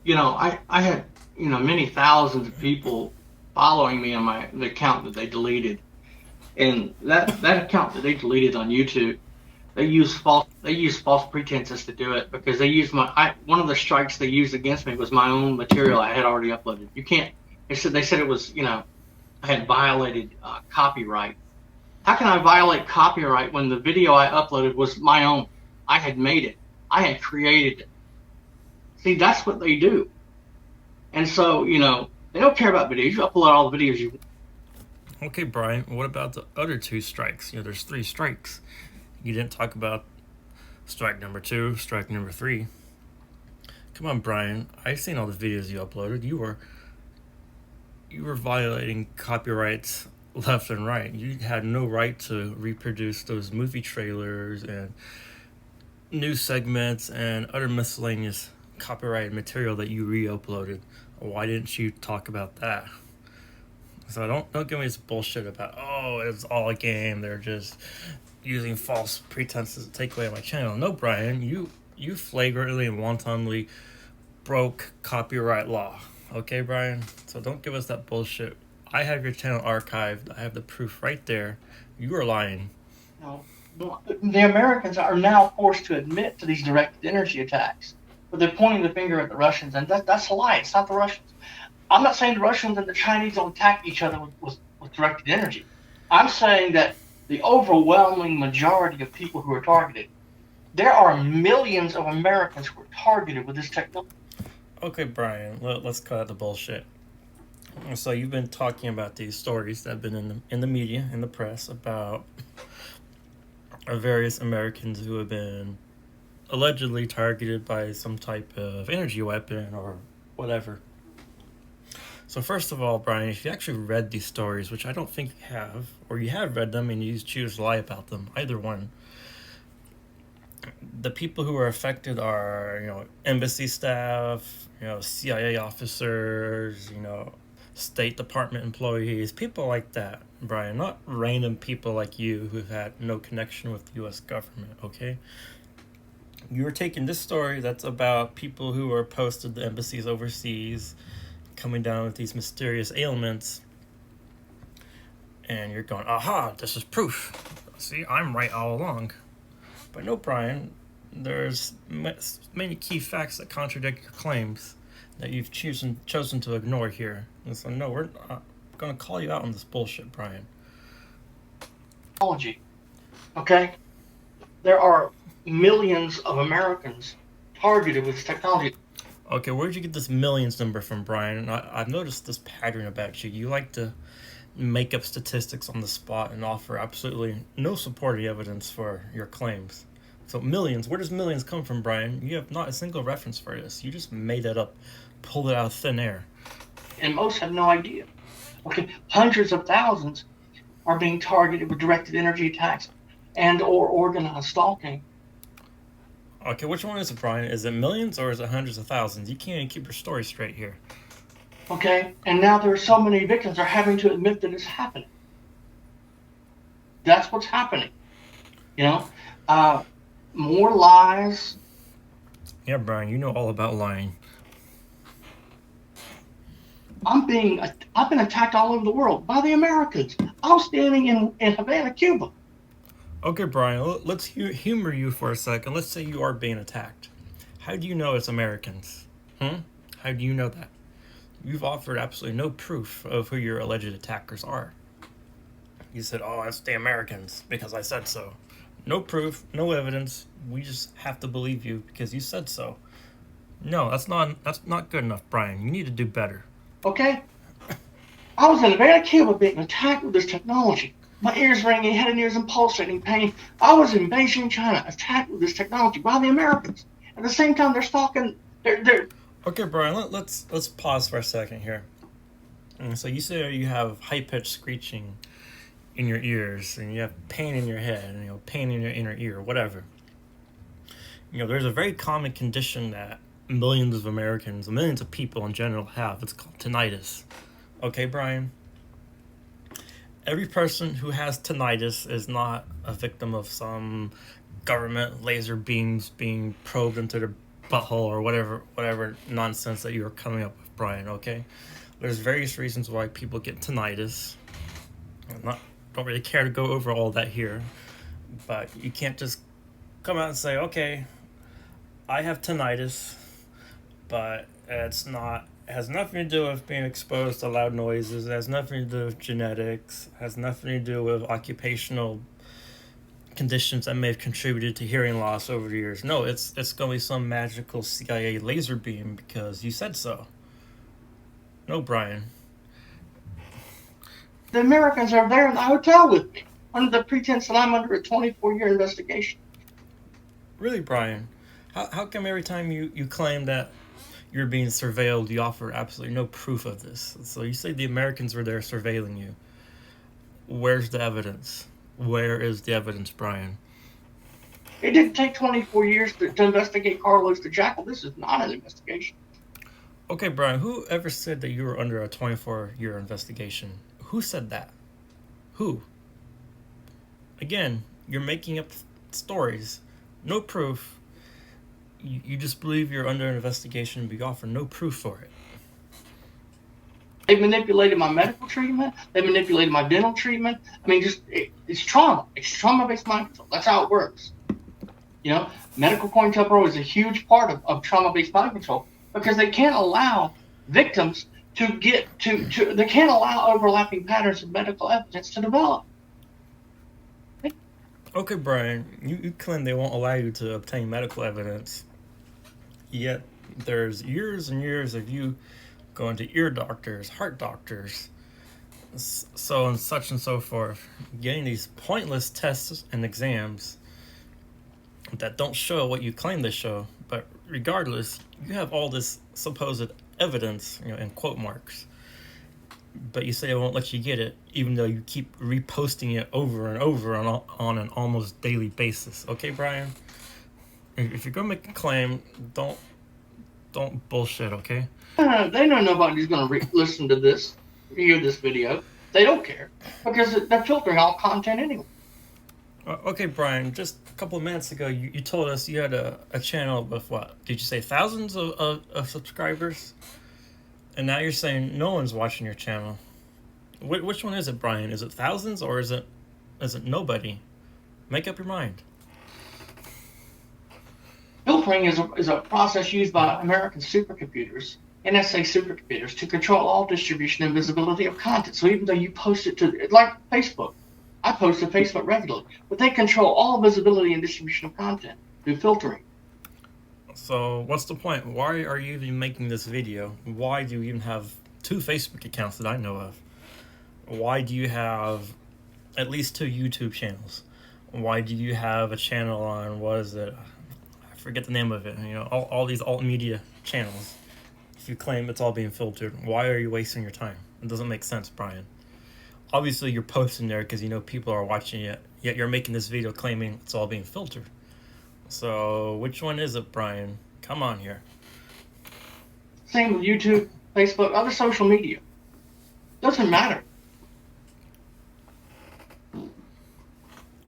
I had, many thousands of people following me on the account that they deleted. And that account that they deleted on YouTube, they use false pretenses to do it because one of the strikes they used against me was my own material I had already uploaded. You can't. They said it was, I had violated copyright. How can I violate copyright when the video I uploaded was my own? I had made it. I had created it. See, that's what they do. And so, they don't care about videos. You upload all the videos you want. Okay, Brian, what about the other two strikes? There's three strikes. You didn't talk about strike number two, strike number three. Come on, Brian. I've seen all the videos you uploaded. You were violating copyrights left and right. You had no right to reproduce those movie trailers and news segments and other miscellaneous copyrighted material that you re-uploaded. Why didn't you talk about that? So don't give me this bullshit about, oh, it's all a game. They're just using false pretenses to take away my channel. No, Brian, you flagrantly and wantonly broke copyright law. Okay, Brian? So don't give us that bullshit. I have your channel archived. I have the proof right there. You are lying. No, the Americans are now forced to admit to these directed energy attacks, but they're pointing the finger at the Russians, and that's a lie. It's not the Russians. I'm not saying the Russians and the Chinese don't attack each other with directed energy. I'm saying that the overwhelming majority of people who are targeted, there are millions of Americans who are targeted with this technology. Okay, Brian, let's cut out the bullshit. So you've been talking about these stories that have been in the media, in the press, about various Americans who have been allegedly targeted by some type of energy weapon or whatever. So first of all, Brian, if you actually read these stories, which I don't think you have, or you have read them and you choose to lie about them, either one, the people who are affected are, embassy staff, CIA officers, State Department employees, people like that, Brian, not random people like you who've had no connection with the U.S. government, okay? You were taking this story that's about people who are posted to embassies overseas coming down with these mysterious ailments, and you're going, aha, this is proof. See, I'm right all along. But no, Brian, there's many key facts that contradict your claims that you've chosen to ignore here. And so, no, we're not going to call you out on this bullshit, Brian. Technology. Okay? There are millions of Americans targeted with this technology. Okay, where'd you get this millions number from, Brian? I've noticed this pattern about you. You like to make up statistics on the spot and offer absolutely no supporting evidence for your claims. So millions, where does millions come from, Brian? You have not a single reference for this. You just made that up, pulled it out of thin air. And most have no idea. Okay, hundreds of thousands are being targeted with directed energy attacks and or organized stalking. Okay, which one is it, Brian? Is it millions or is it hundreds of thousands? You can't even keep your story straight here. Okay, and now there are so many victims are having to admit that it's happening. That's what's happening. You know, more lies. Yeah, Brian, you know all about lying. I've been attacked all over the world by the Americans. I was standing in Havana, Cuba. Okay, Brian, let's humor you for a second. Let's say you are being attacked. How do you know it's Americans? How do you know that? You've offered absolutely no proof of who your alleged attackers are. You said, oh, it's the Americans because I said so. No proof, no evidence. We just have to believe you because you said so. No, that's not good enough, Brian. You need to do better. Okay, I was in Havana, Cuba, being attacked with this technology. My ears ringing, head and ears and pulsating pain. I was in Beijing, China, attacked with this technology by the Americans. At the same time, they're stalking. They're Okay, Brian. Let's pause for a second here. So you say you have high pitched screeching in your ears, and you have pain in your head, and pain in your inner ear, whatever. There's a very common condition that millions of Americans, millions of people in general have. It's called tinnitus. Okay, Brian? Every person who has tinnitus is not a victim of some government laser beams being probed into their butthole or whatever nonsense that you were coming up with, Bryan. Okay, there's various reasons why people get tinnitus. Don't really care to go over all that here, but you can't just come out and say, okay, I have tinnitus, but it has nothing to do with being exposed to loud noises. It has nothing to do with genetics. It has nothing to do with occupational conditions that may have contributed to hearing loss over the years. No, it's going to be some magical CIA laser beam because you said so. No, Bryan. The Americans are there in the hotel with me under the pretense that I'm under a 24-year investigation. Really, Bryan? How come every time you claim that you're being surveilled, you offer absolutely no proof of this? So you say the Americans were there surveilling you. Where's the evidence? Where is the evidence, Bryan? It didn't take 24 years to investigate Carlos the Jackal. This is not an investigation. Okay, Bryan, who ever said that you were under a 24-year investigation? Who said that? Who? Again, you're making up stories. No proof. You just believe you're under an investigation, but you offer no proof for it. They manipulated my medical treatment. They manipulated my dental treatment. I mean, it's trauma. It's trauma-based mind control. That's how it works. You know, medical COINTELPRO is a huge part of trauma-based mind control because they can't allow victims to they can't allow overlapping patterns of medical evidence to develop. Okay, Bryan, you claim they won't allow you to obtain medical evidence, yet there's years and years of you going to ear doctors, heart doctors, so and such and so forth, getting these pointless tests and exams that don't show what you claim they show. But regardless, you have all this supposed evidence, in quote marks, but you say it won't let you get it, even though you keep reposting it over and over on an almost daily basis. Okay, Bryan? If you're gonna make a claim, don't bullshit, okay? They know nobody's going to listen to this, hear this video. They don't care because they're filtering all content anyway. Okay, Bryan, just a couple of minutes ago, you told us you had a channel with what? Did you say thousands of subscribers? And now you're saying no one's watching your channel. Which one is it, Bryan? Is it thousands or is it nobody? Make up your mind. Filtering is a process used by American supercomputers, NSA supercomputers, to control all distribution and visibility of content. So even though you post it like Facebook, I post to Facebook regularly, but they control all visibility and distribution of content through filtering. So what's the point? Why are you even making this video? Why do you even have 2 Facebook accounts that I know of? Why do you have at least 2 YouTube channels? Why do you have a channel on, what is it? I forget the name of it. All these alt media channels. If you claim it's all being filtered, why are you wasting your time? It doesn't make sense, Bryan. Obviously, you're posting there because you know people are watching it, yet you're making this video claiming it's all being filtered. So, which one is it, Bryan? Come on here. Same with YouTube, Facebook, other social media. Doesn't matter.